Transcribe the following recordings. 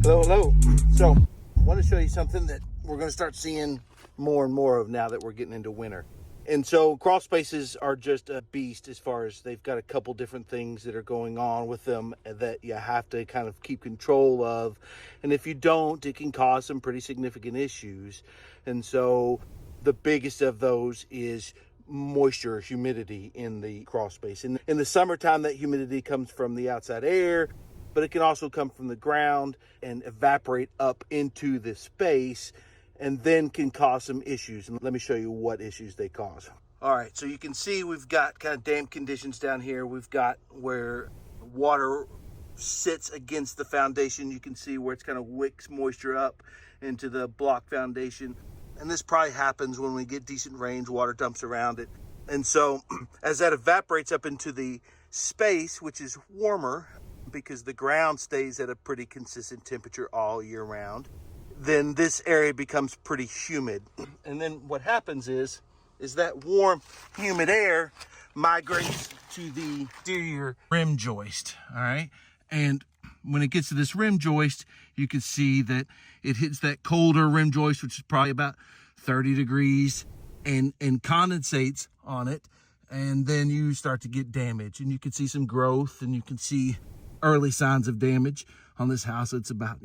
Hello, hello. So, I want to show you something that we're going to start seeing more and more of now that we're getting into winter. And so crawl spaces are just a beast as far as they've got a couple different things that are going on with them that you have to kind of keep control of. And if you don't, it can cause some pretty significant issues. And so the biggest of those is moisture, humidity in the crawl space. And in the summertime, that humidity comes from the outside air, but it can also come from the ground and evaporate up into the space and then can cause some issues. And let me show you what issues they cause. All right, so you can see we've got kind of damp conditions down here. We've got where water sits against the foundation. You can see where it's kind of wicks moisture up into the block foundation. And this probably happens when we get decent rains, water dumps around it. And so as that evaporates up into the space, which is warmer because the ground stays at a pretty consistent temperature all year round, then this area becomes pretty humid. And then what happens is that warm, humid air migrates to the exterior rim joist, all right? And when it gets to this rim joist, you can see that it hits that colder rim joist, which is probably about 30 degrees, and condensates on it. And then you start to get damage, and you can see some growth, and you can see early signs of damage on this house. It's about,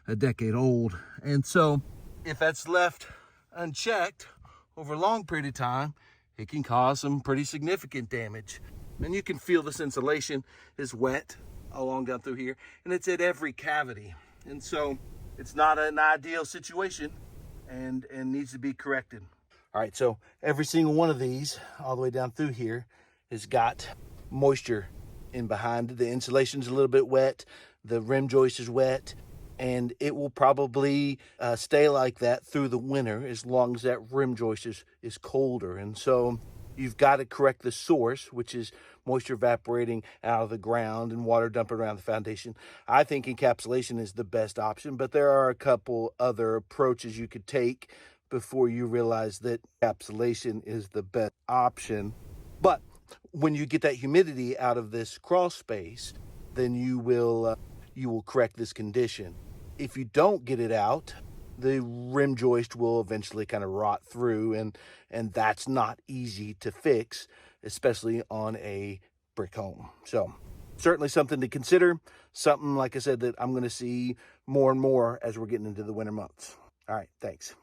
a decade old. And so if that's left unchecked over a long period of time, it can cause some pretty significant damage. And you can feel this insulation is wet along down through here, and it's at every cavity. And so it's not an ideal situation and needs to be corrected. All right, so every single one of these all the way down through here has got moisture in behind. The insulation's a little bit wet, the rim joist is wet, and it will probably stay like that through the winter as long as that rim joist is colder. And so you've got to correct the source, which is moisture evaporating out of the ground and water dumping around the foundation. I think encapsulation is the best option, but there are a couple other approaches you could take before you realize that encapsulation is the best option. But when you get that humidity out of this crawl space, then you will correct this condition. If you don't get it out, the rim joist will eventually kind of rot through, and that's not easy to fix, especially on a brick home. So certainly something to consider, something, like I said, that I'm going to see more and more as we're getting into the winter months. All right, thanks.